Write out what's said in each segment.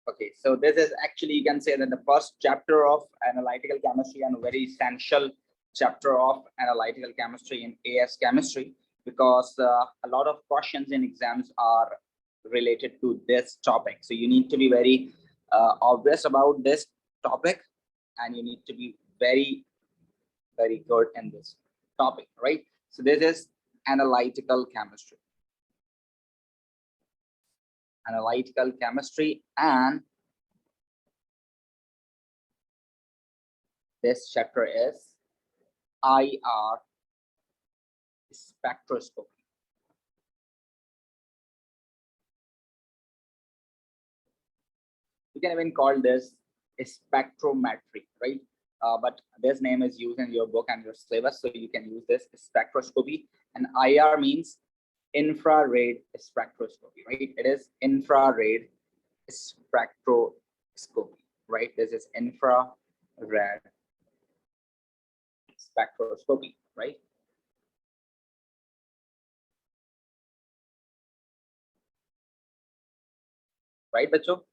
Okay, so this is actually, you can say that the first chapter of analytical chemistry and a very essential chapter of analytical chemistry in AS chemistry, because a lot of questions in exams are related to this topic. So you need to be very obvious about this topic, and you need to be very, very good in this topic, right? So this is analytical chemistry. Analytical chemistry, and this chapter is IR spectroscopy. You can even call this spectrometry, right? But this name is used in your book and your syllabus, so you can use this spectroscopy. And IR means infrared spectroscopy, right? It is infrared spectroscopy, right? This is infrared spectroscopy, right? Right, bachcho?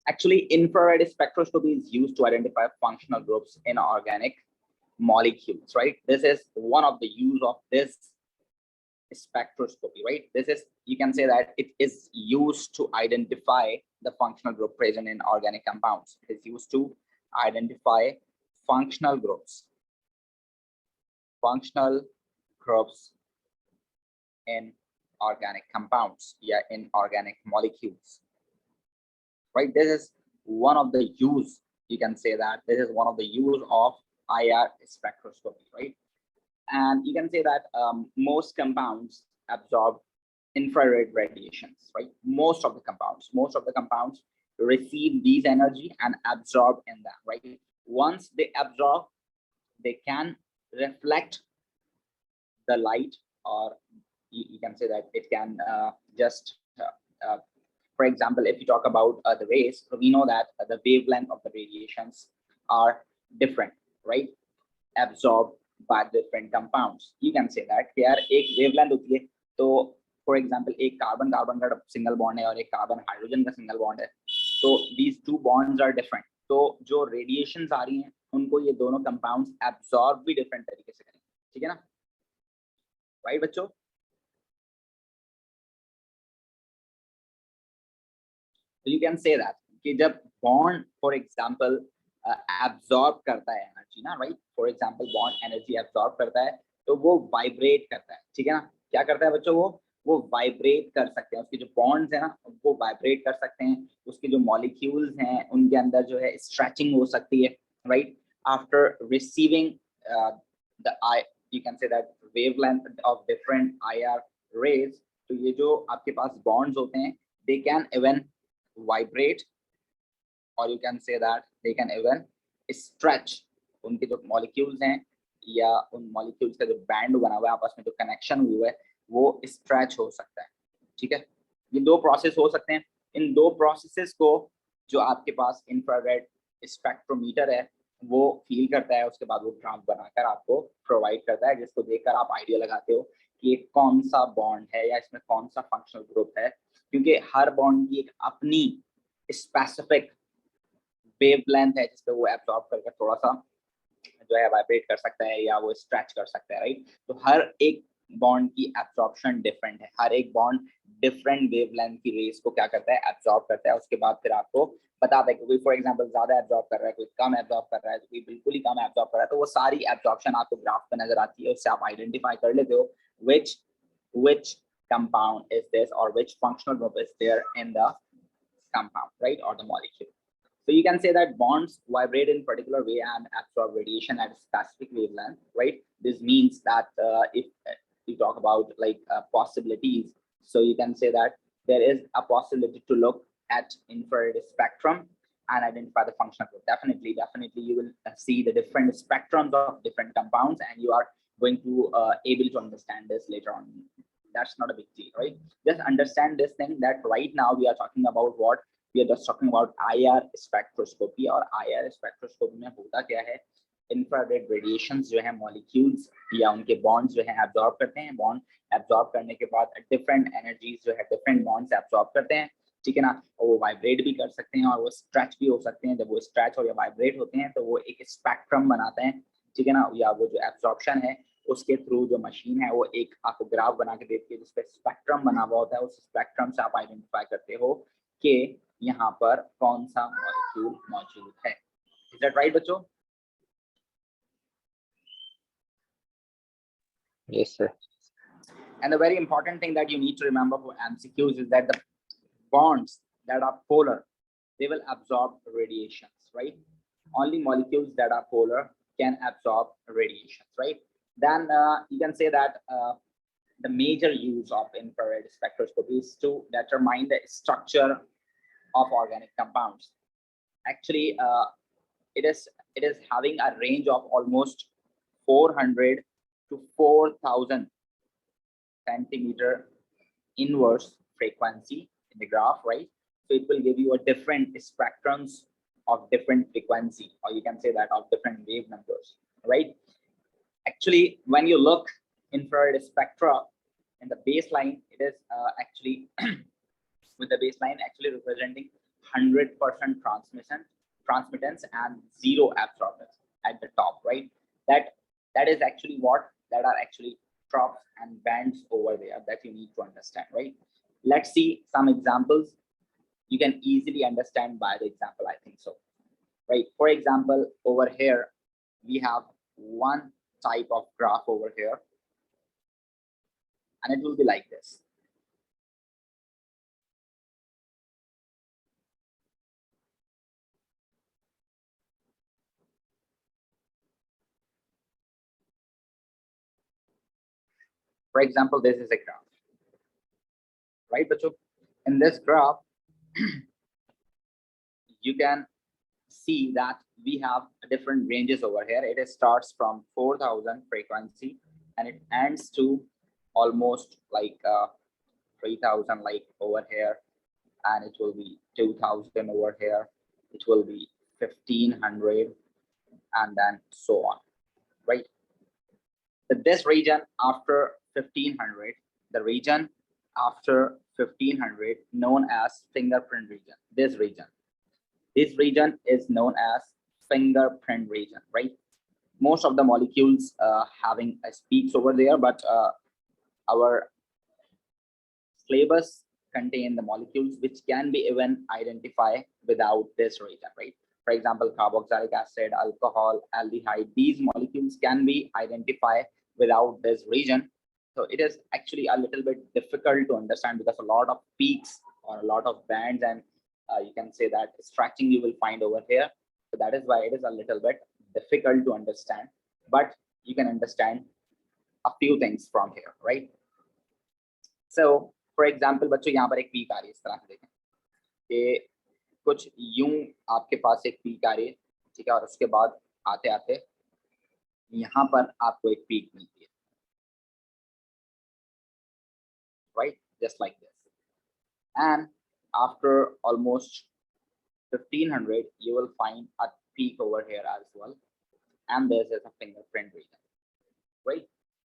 Actually, infrared spectroscopy is used to identify functional groups in organic molecules, right? This is one of the use of this spectroscopy, right? This is, you can say that it is used to identify the functional group present in organic compounds. It is used to identify functional groups in organic compounds, yeah, in organic molecules, right? This is one of the use, you can say that this is one of the use of IR spectroscopy, right? And you can say that most compounds absorb infrared radiations, right? Most of the compounds receive these energy and absorb in them, right? Once they absorb, they can reflect the light, or you can say that it can for example, if you talk about the rays, we know that the wavelength of the radiations are different, right? Absorbed by different compounds. You can say that यार एक wavelength होती है, तो for example एक carbon carbon का single bond है और एक कार्बन हाइड्रोजन का single bond है, तो these two bonds are different. तो जो radiations आ रही हैं उनको ये दोनों compounds absorb भी different तरीके से करेंगे, ठीक है ना? Right बच्चों? So you can say that कि जब bond for example absorb करता है energy ना, right? For example bond energy absorb करता है तो वो vibrate करता है, ठीक है ना? क्या करता है बच्चों? वो vibrate कर सकते हैं, उसके जो bonds है ना वो vibrate कर सकते हैं, उसके जो molecules हैं उनके अंदर जो है stretching हो सकती है, right? After receiving the you can say that wavelength of different IR rays, तो ये जो आपके पास bonds होते हैं they can even vibrate, or you can say that they can even stretch. उनके जो molecules हैं या उन molecules का जो band बना हुआ है आपस में जो connection हुआ है वो stretch हो सकता है, ठीक है? ये दो process हो सकते हैं. इन दो processes को जो आपके पास infrared spectrometer है वो feel करता है, उसके बाद वो graph बनाकर आपको provide करता है, जिसको देखकर आप idea लगाते हो कि ये कौन सा bond है या इसमें कौन सा functional group है, क्योंकि हर bond की एक अपनी specific वेवलेंथ है जिसपे वो एब्जॉर्ब करके थोड़ा सा जो है वाइब्रेट कर सकता है या वो स्ट्रेच कर सकता है, राइट? तो हर एक बॉन्ड की एब्जॉर्प्शन डिफरेंट है, हर एक बॉन्ड डिफरेंट वेवलेंथ की रेस को क्या करता है, एब्जॉर्ब करता है. उसके बाद फिर आपको बताता है कि कोई फॉर एग्जांपल ज्यादा एब्जॉर्ब कर रहा है, कोई कम एब्जॉर्ब कर रहा है, कोई बिल्कुल ही कम एब्जॉर्ब कर रहा है, तो वो सारी एब्जॉर्प्शन आपको ग्राफ पे नजर आती है, उससे आप आइडेंटिफाई कर लेते हो which compound is this or which functional group is there in the compound, right, or the molecule. So you can say that bonds vibrate in particular way and absorb radiation at a specific wavelength, right? This means that if you talk about like possibilities, so you can say that there is a possibility to look at infrared spectrum and identify the functional group. Definitely you will see the different spectrums of different compounds, and you are going to able to understand this later on. That's not a big deal, right? Just understand this thing that right now we are talking about what we are just talking about IR spectroscopy. और IR spectroscopy में होता क्या है, infrared radiations जो है molecules या उनके bonds जो है absorb करते हैं, bond absorb करने के बाद different energies जो है different bonds absorb करते हैं, ठीक है ना, और वो वाइब्रेट भी कर सकते हैं और वो स्ट्रेच भी हो सकते हैं। जब वो स्ट्रेच और या वाइब्रेट होते हैं तो वो एक स्पेक्ट्रम बनाते हैं, ठीक है ना, या वो जो एब्जॉर्प्शन है उसके थ्रू जो मशीन है वो एक आपको ग्राफ बना के देती है जिसपे स्पेक्ट्रम बना हुआ होता है। उस स्पेक्ट्रम से आप आइडेंटिफाई करते हो कि यहाँ पर कौन सा मॉलिक्यूल मौजूद है। इज दैट राइट बच्चों? Yes, sir. And the very important thing that you need to remember for MCQs is that the bonds that are polar, they will absorb radiations, right? Only molecules that are polar can absorb radiations, right? Then you can say that the major use of infrared spectroscopy is to determine the structure of organic compounds. Actually, it is having a range of almost 400 to 4,000 centimeter inverse frequency in the graph, right? So it will give you a different spectrums of different frequency, or you can say that of different wave numbers, right? Actually, when you look infrared spectra in the baseline, it is actually with the baseline actually representing 100% transmittance and zero absorbance at the top, right? That is actually what that are actually troughs and bands over there that you need to understand, right? Let's see some examples. You can easily understand by the example, I think so, right? For example, over here we have one type of graph over here, and it will be like this. For example, this is a graph, right, Bacho? In this graph, you can see that we have different ranges over here. It starts from 4,000 frequency and it ends to almost like 3,000, like over here, and it will be 2,000 over here. It will be 1,500, and then so on, right? This region after 1,500, the region after 1,500 known as fingerprint region. This region is known as fingerprint region, right? Most of the molecules having peaks over there, but our syllabus contain the molecules which can be even identified without this region, right? For example, carboxylic acid, alcohol, aldehyde, these molecules can be identified without this region. So it is actually a little bit difficult to understand because a lot of peaks or a lot of bands and you can say that stretching you will find over here. So that is why it is a little bit difficult to understand, but you can understand a few things from here, right? So for example, बच्चों यहाँ पर एक peak आ रही है, इस तरह से देखें कि कुछ यूं आपके पास एक पीक आ रही है, ठीक है, और उसके बाद आते आते यहाँ पर आपको एक पीक मिलती है, right? Just like this. And after almost 1,500, you will find a peak over here as well. And this is a fingerprint region, right?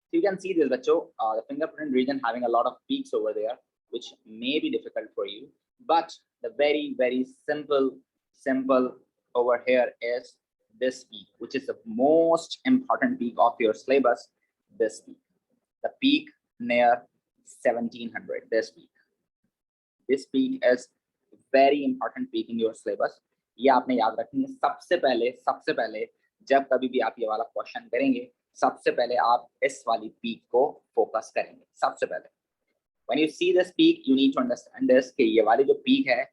So you can see this, the fingerprint region having a lot of peaks over there, which may be difficult for you. But the very, very simple over here is this peak, which is the most important peak of your syllabus, this peak. The peak near 1,700, this peak. This peak is very important peak in your syllabus. ये आपने याद रखनी है। सबसे पहले जब कभी भी आप ये वाला क्वेश्चन करेंगे, सबसे पहले आप इस वाली पीक को फोकस करेंगे सबसे पहले। When you see this peak, you need to understand this कि ये वाली जो peak है,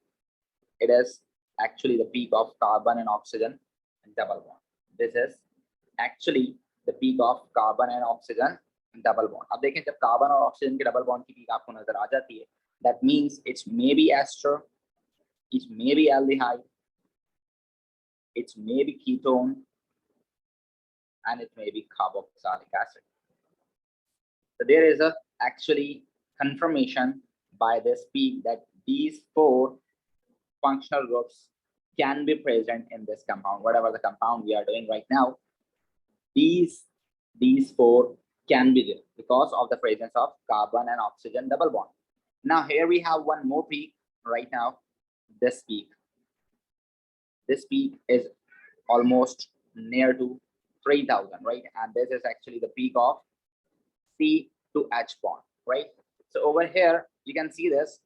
it is actually the peak of carbon and oxygen double bond. This is actually the peak of carbon and oxygen double bond. अब देखें जब carbon और oxygen के डबल बॉन्ड की पीक आपको नजर आ जाती है, that means it may be ester, it may be aldehyde, it may be ketone, and it may be carboxylic acid. So there is a actually confirmation by this peak that these four functional groups can be present in this compound. Whatever the compound we are doing right now, these four can be there because of the presence of carbon and oxygen double bond. Now here we have one more peak, right now, this peak is almost near to 3000, right? And this is actually the peak of C to H bond, right? So over here you can see this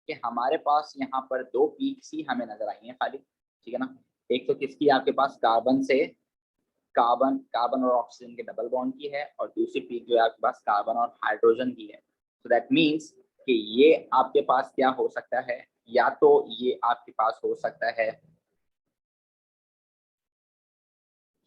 कि हमारे पास यहाँ पर दो peaks ही हमें नजर आई हैं खाली, ठीक है ना। एक तो किसकी, आपके पास कार्बन से कार्बन और ऑक्सीजन के डबल बॉन्ड की है, और दूसरी पीक जो है आपके पास कार्बन और हाइड्रोजन की है। सो दैट मीन्स कि ये आपके पास क्या हो सकता है, या तो ये आपके पास हो सकता है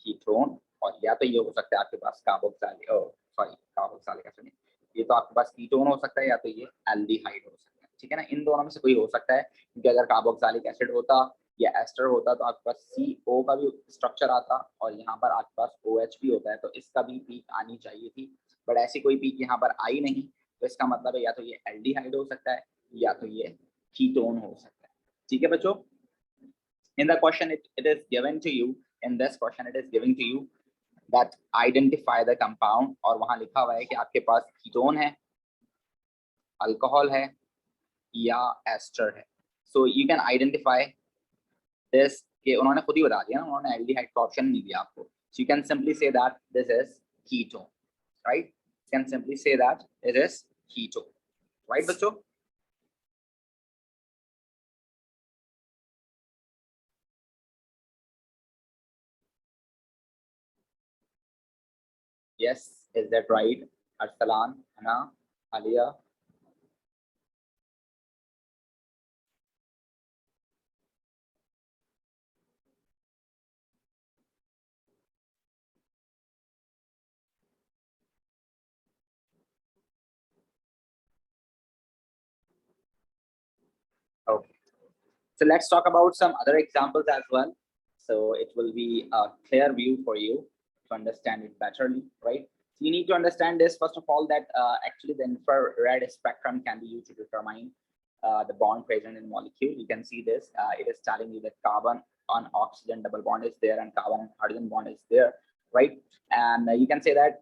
कीटोन, और या तो ये हो सकता है आपके पास कार्बोक्सिलिक एसिड, ये तो आपके पास कीटोन हो सकता है, या तो ये एल्डिहाइड हो सकता है, ठीक है ना। इन दोनों में से कोई हो सकता है, क्योंकि अगर कार्बोक्सिलिक एसिड होता या एस्टर होता तो आपके पास CO का भी स्ट्रक्चर आता, और यहाँ पर आपके पास OH भी होता है, तो इसका भी पीक आनी चाहिए थी, बट ऐसी कोई पीक यहाँ पर आई नहीं। तो इसका मतलब है या तो ये एल्डिहाइड हो सकता है, या तो ये कीटोन हो सकता है, ठीक है बच्चों। In the question it is given to you, in this question it is giving to you that identify the compound, और वहां लिखा हुआ है कि आपके पास कीटोन है, अल्कोहल है, या एस्टर है। So you can identify this, कि उन्होंने खुद ही बता दिया ना, उन्होंने एल्डिहाइड का ऑप्शन नहीं दिया आपको। So you can simply say that this is ketone, right. You can simply say that it is ketone, right बच्चों। Yes, is that right? Arsalan, Hana, Alia. Okay. So let's talk about some other examples as well. So it will be a clear view for you to understand it betterly, right? So you need to understand this first of all, that actually the infrared spectrum can be used to determine the bond present in molecule. You can see this. It is telling you that carbon on oxygen double bond is there, and carbon and hydrogen bond is there, right? And you can say that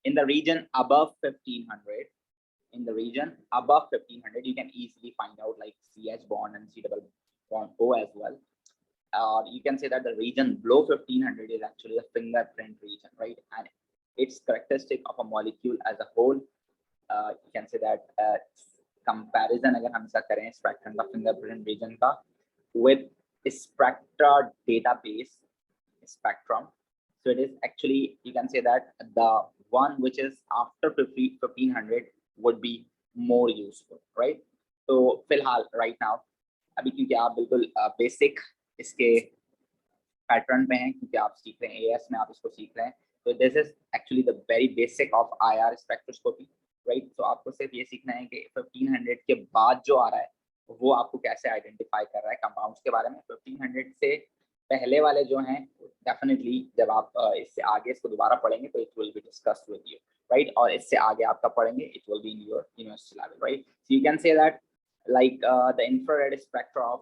in the region above 1500, in the region above 1500, you can easily find out like CH bond and C double bond O as well. You can say that the region below 1500 is actually the fingerprint region, right? And its characteristic of a molecule as a whole, you can say that comparison अगर हम इसका करें spectrum का fingerprint region का with spectra database spectrum, so it is actually, you can say that the one which is after 1500 would be more useful, right? तो फिलहाल right now अभी क्योंकि आप बिल्कुल बेसिक इसके पैटर्न पे हैं, क्योंकि आप सीख रहे हैं AS में, आप इसको सीख रहे हैं, तो this is actually the very basic of IR spectroscopy, right. तो आपको सिर्फ ये सीखना है कि 1500 के बाद जो आ रहा है वो आपको कैसे आइडेंटिफाई कर रहा है कंपाउंड्स के बारे में। 1500 से पहले वाले जो हैं डेफिनेटली जब आप इससे आगे इसको दोबारा पढ़ेंगे तो it will be discussed with you, right. और इससे आगे आपका पढ़ेंगे it will be in your university level, right. So you can say that like the infrared spectra of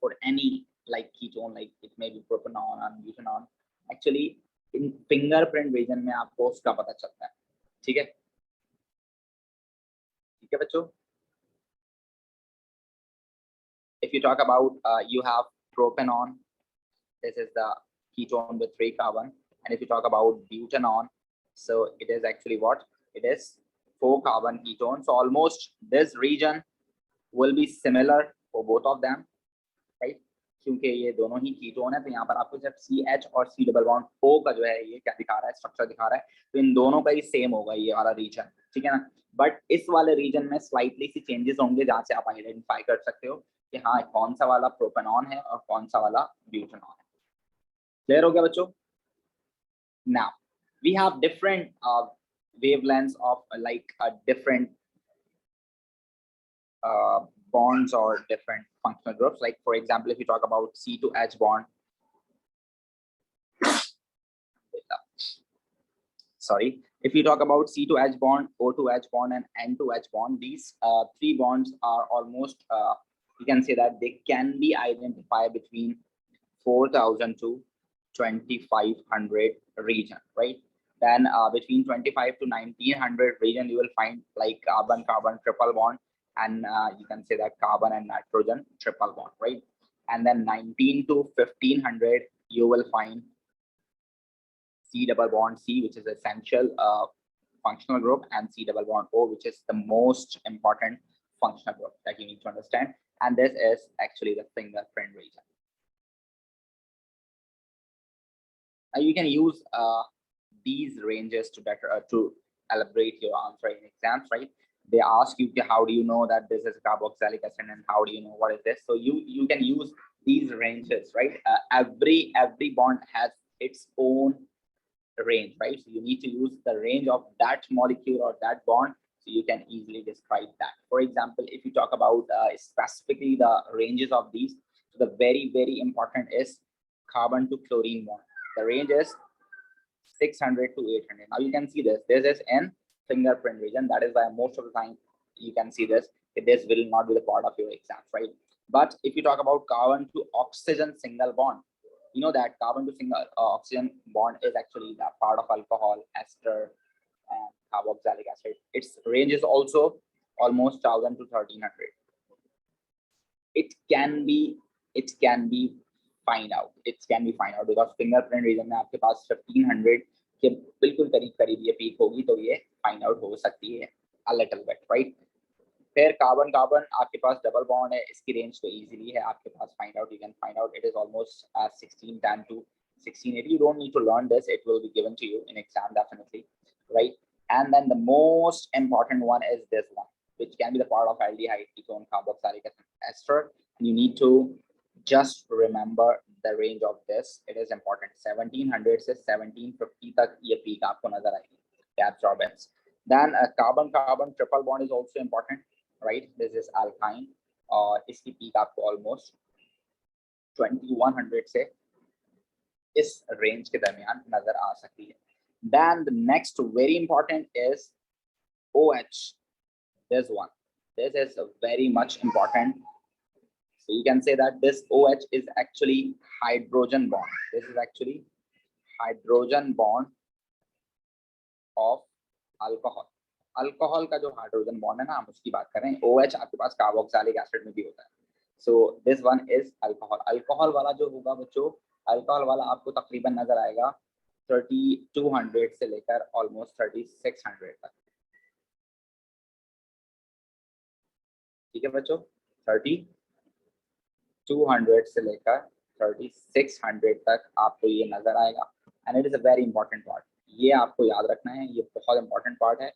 for any like ketone, like it may be propanon or butanon, actually in fingerprint region में आपको उसका पता चलता है, ठीक है, ठीक है बच्चों। if you talk about you have propanon, this is the ketone with 3 carbon, and if you talk about butanon, so it is actually what, it is 4 carbon ketone. So almost this region will be similar for both of them, right? क्योंकि ये दोनों ही ketone है, तो यहाँ पर आपको जब CH और C डबल बॉन्ड O का जो है ये क्या दिखा रहा है, स्ट्रक्चर दिखा रहा है, तो इन दोनों का ही सेम होगा ये वाला रीजन, ठीक है ना। बट इस वाले रीजन में स्लाइटली सी चेंजेस होंगे, जहाँ से आप आइडेंटिफाई कर सकते हो कि हाँ कौन सा वाला प्रोपेनॉन है और कौन सा वाला ब्यूटेनॉन है। क्लियर हो गया बच्चों? Now we have different wavelengths of like different bonds or different functional groups. Like for example, if you talk about C to H bond, sorry, if you talk about C to H bond, O to H bond, and N to H bond, these 3 bonds are almost, you can say that they can be identified between 4000 to 2500 region, right? Then between 25 to 1900 region, you will find like carbon-carbon triple bond, and you can say that carbon and nitrogen triple bond, right? And then 19 to 1500 you will find C double bond C, which is essential functional group, and C double bond O, which is the most important functional group that you need to understand. And this is actually the fingerprint region. Now you can use these ranges to better to elaborate your answer in exams, right? They ask you, how do you know that this is carboxylic acid, and how do you know what is this? So you can use these ranges, right? Every bond has its own range, right? So you need to use the range of that molecule or that bond, so you can easily describe that. For example, if you talk about specifically the ranges of these, so the very important is carbon to chlorine bond. The range is 600 to 800. Now you can see this is in fingerprint region. That is why most of the time you can see this will not be the part of your exams, right? But if you talk about carbon to oxygen single bond, you know that carbon to single oxygen bond is actually the part of alcohol, ester, and carboxylic acid. Its range is also almost 1000 to 1300. It can be find out because fingerprint region में आपके पास 1500 के बिल्कुल करीब ये peak होगी, तो ये find out हो सकती है a little bit, right? फिर कार्बन आपके पास डबल बॉन्ड है, इसकी रेंज तो इजीली है आपके पास find out. You can find out it is almost 1610 to 1680. You don't need to learn this, it will be given to you in exam definitely, right? And then the most important one is this one, which can be the part of aldehyde, ketone, carboxylic ester. You need to just remember the range of this. It is important. 1700 से 1750 तक ये peak आपको नजर आएगी, absorbance. Then carbon triple bond is also important, right? This is alkyne और इसकी peak आपको almost 2100 से इस range के दरमियान नजर आ सकती है. Then the next very important is OH. This one, this is very much important. So you can say that this OH is actually hydrogen bond. This is actually hydrogen bond of alcohol. Alcohol का जो hydrogen bond है ना, हम उसकी बात कर रहे हैं. OH आपके पास कार्बोक्सिलिक एसिड में भी होता है. So this one is alcohol. Alcohol वाला जो होगा बच्चों, अल्कोहल वाला आपको तकरीबन नजर आएगा 3200 से लेकर ऑलमोस्ट 3600 तक. ठीक है बच्चों, 3200 से लेकर 3600 तक आपको ये नजर आएगा. And it is a very important part. ये आपको याद रखना है, ये बहुत इंपॉर्टेंट पार्ट है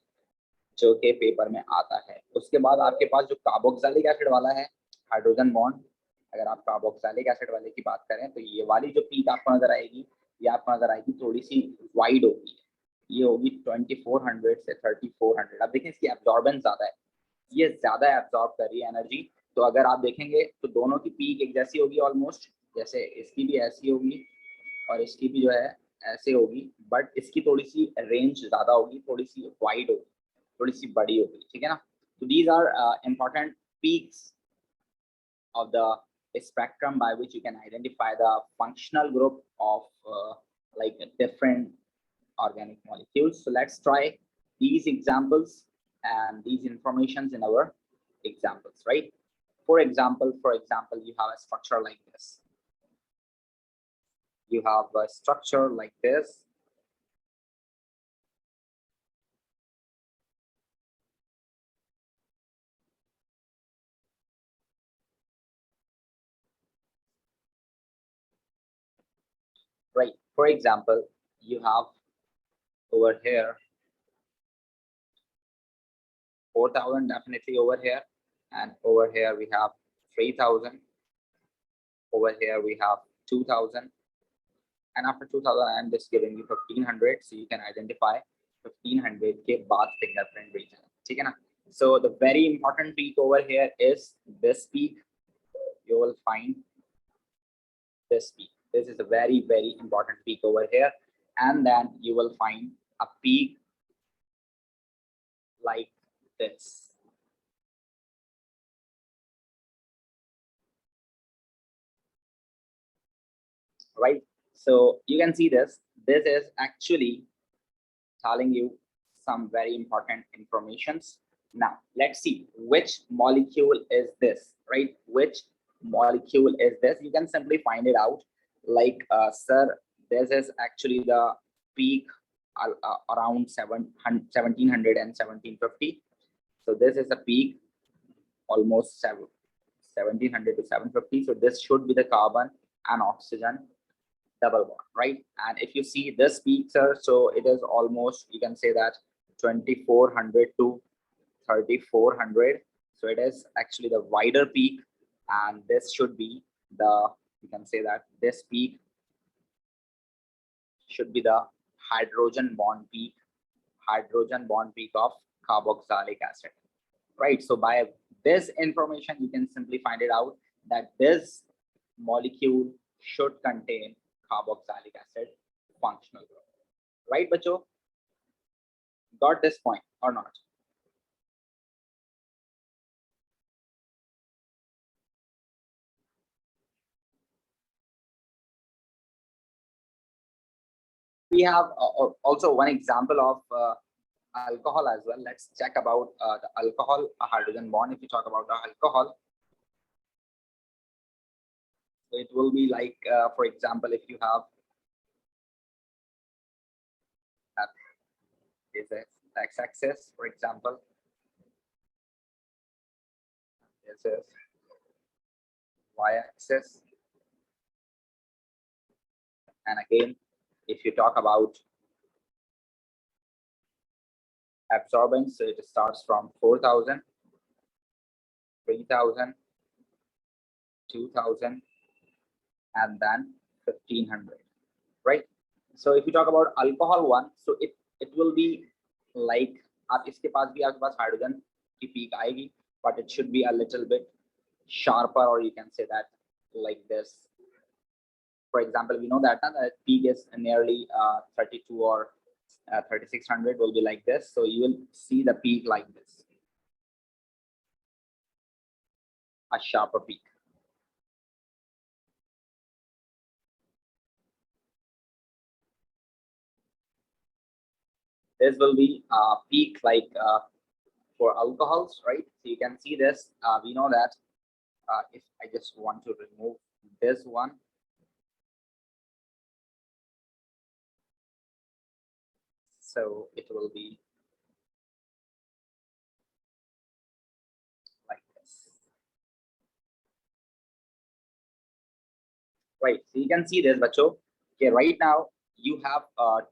जो के पेपर में आता है. उसके बाद आपके पास जो कार्बोक्सिलिक एसिड वाला है हाइड्रोजन बॉन्ड, अगर आप कार्बोक्सिलिक एसिड वाले की बात करें तो ये वाली जो पीक आपको नजर आएगी, ये आपको नजर आएगी थोड़ी सी वाइड होगी. ये होगी 2400 से 3400. अब देखें इसकी एब्जॉर्बेंस ज्यादा है, ये ज्यादा एब्जॉर्ब कर रही है एनर्जी. तो अगर आप देखेंगे तो दोनों की पीक एक जैसी होगी ऑलमोस्ट, जैसे इसकी भी ऐसी होगी और इसकी भी जो है ऐसे होगी, बट इसकी थोड़ी सी रेंज ज्यादा होगी, थोड़ी सी वाइड होगी, थोड़ी सी बड़ी होगी. ठीक है ना. तो these are important peaks of the spectrum by which you can identify the functional group of like different organic molecules. So let's try these examples and these informations in our examples, right? For example, you have a structure like this. You have a structure like this. Right. For example, you have over here 4000 definitely over here, and over here we have 3000. Over here we have 2000, and after 2000 I am just giving you 1500, so you can identify 1500 के बाद fingerprint region. ठीक है ना. So the very important peak over here is this peak. You will find this peak. This is a very important peak over here, and then you will find a peak like this. Right. So you can see this. This is actually telling you some very important informations. Now let's see which molecule is this, right? Which molecule is this? You can simply find it out. Like, sir, this is actually the peak around 1700 and 1750. So this is a peak almost 1700 to 750. So this should be the carbon and oxygen double bond, right? And if you see this peak, sir, so it is almost, you can say that 2400 to 3400. So it is actually the wider peak, and this should be the, you can say that this peak should be the hydrogen bond peak of carboxylic acid, right? So by this information, you can simply find it out that this molecule should contain carboxylic acid functional group, right, bacho? Got this point or not? We have also one example of alcohol as well. Let's check about the alcohol, a hydrogen bond. If you talk about the alcohol, so it will be like, for example, if you have is a x-axis, for example, this is y-axis, and again, if you talk about absorbance, so it starts from 4000, 3000, 2000, and then 1500, right? So if you talk about alcohol one, so it will be like, आप इसके पास भी आपके पास hydrogen की peak आएगी, but it should be a little bit sharper, or you can say that like this. For example, we know that the peak is nearly 32 or 3600 will be like this. So you will see the peak like this, a sharper peak. This will be a peak like for alcohols, right? So you can see this. We know that if I just want to remove this one, so it will be like this, right? So you can see this, bacho. Okay, right now you have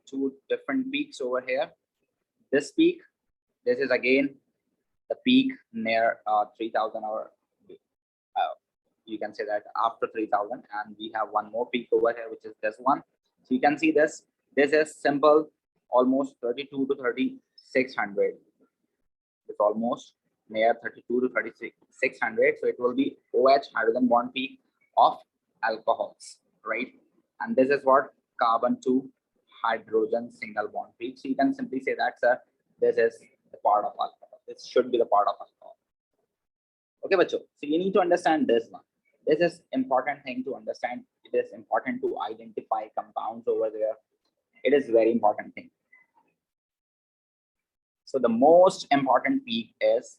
two different peaks over here. This peak, this is again the peak near 3000, or you can say that after 3000, and we have one more peak over here, which is this one. So you can see this is simple, almost 32 to 3600. It's almost near 32 to 3600. So it will be OH, hydrogen bond peak of alcohols, right? And this is what carbon to hydrogen single bond peak. So you can simply say that, sir, this is the part of alcohol. This should be the part of alcohol. Okay, bacho. So you need to understand this one. This is important thing to understand. It is important to identify compounds over there. It is very important thing. So the most important peak is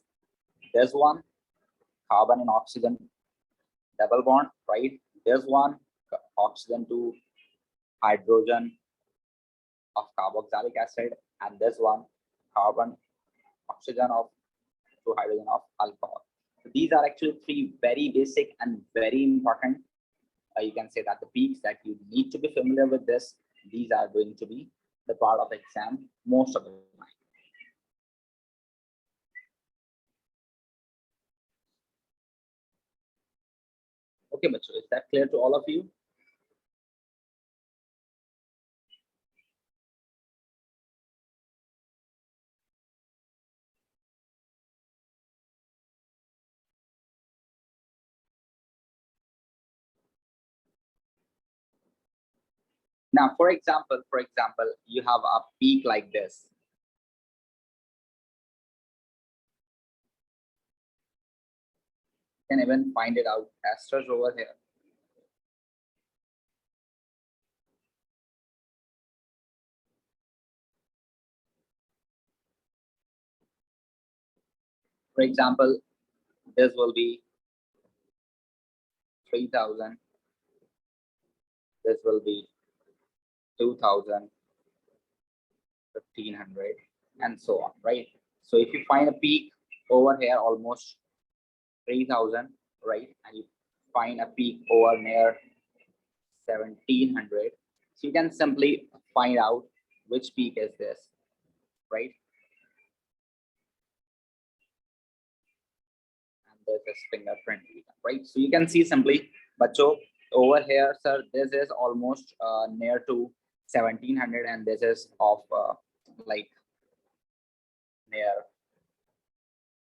this one, carbon and oxygen double bond, right? This one, oxygen to hydrogen of carboxylic acid, and this one, carbon oxygen of to hydrogen of alcohol. So these are actually three very basic and very important. You can say that the peaks that you need to be familiar with this. These are going to be the part of exam most of the time. Okay, Mitchell, is that clear to all of you? Now, for example, you have a peak like this. You can even find it out esters over here. For example, this will be 3000, this will be 2000, 1500, and so on, right? So if you find a peak over here almost 3000, right, and you find a peak over near 1700, so you can simply find out which peak is this, right? And this is fingerprint data, right? So you can see simply, bacho, over here, sir, this is almost near to 1700, and this is of like near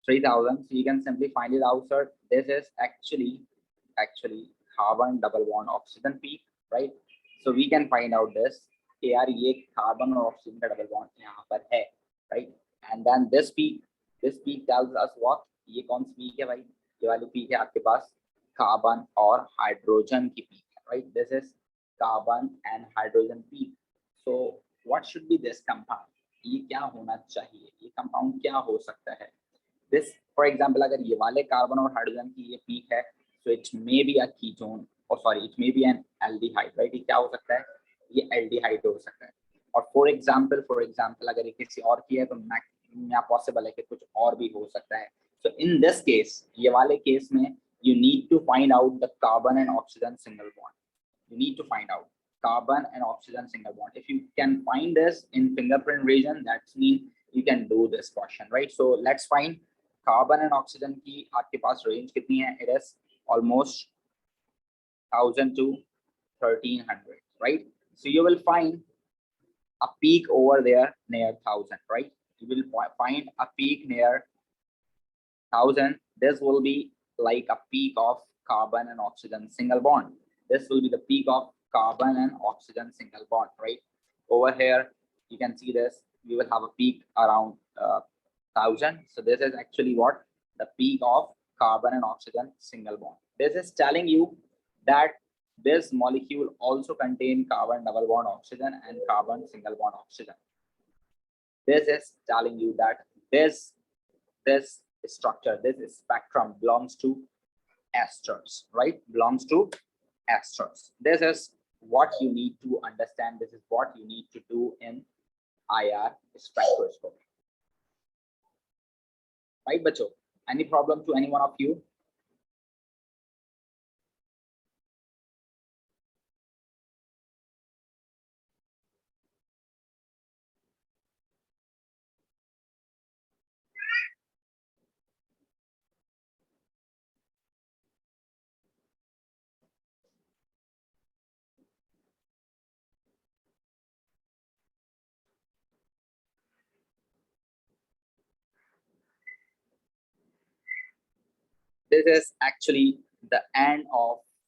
3000. So you can simply find it out, sir. This is actually carbon double bond oxygen peak, right? So we can find out this कि यार ये carbon और oxygen का double bond यहाँ पर है, right? And then this peak tells us what? ये कौन सी peak है भाई? ये वाली peak है आपके पास carbon और hydrogen की peak है, right? This is carbon and hydrogen peak. So what should be this compound? ये क्या होना चाहिए? ये compound क्या हो सकता है? This, for example, अगर ये वाले कार्बन और हाइड्रोजन की ये पीक है, so it may be a ketone, or sorry, it may be an aldehyde, right? ये क्या हो सकता है? ये aldehyde हो सकता है. और for example, अगर ये किसी और की है तो या possible है कि कुछ और भी हो सकता है. So in this case, ये वाले केस में you need to find out the carbon and oxygen single bond. You need to find out carbon and oxygen single bond. If you can find this in fingerprint region, that means you can do this question, right? So let's find carbon and oxygen की आपके पास range कितनी है? It is almost 1000 to 1300, right? So you will find a peak over there near 1000, right? You will find a peak near 1000. This will be like a peak of carbon and oxygen single bond. This will be the peak of carbon and oxygen single bond, right? Over here, you can see this. We will have a peak around 1000. So this is actually what? The peak of carbon and oxygen single bond. This is telling you that this molecule also contains carbon double bond oxygen and carbon single bond oxygen. This is telling you that this structure, this spectrum belongs to esters, right? Belongs to esters. This is what you need to understand. This is what you need to do in IR spectroscopy. Right, bacho? Any problem to any one of you? This is actually the end of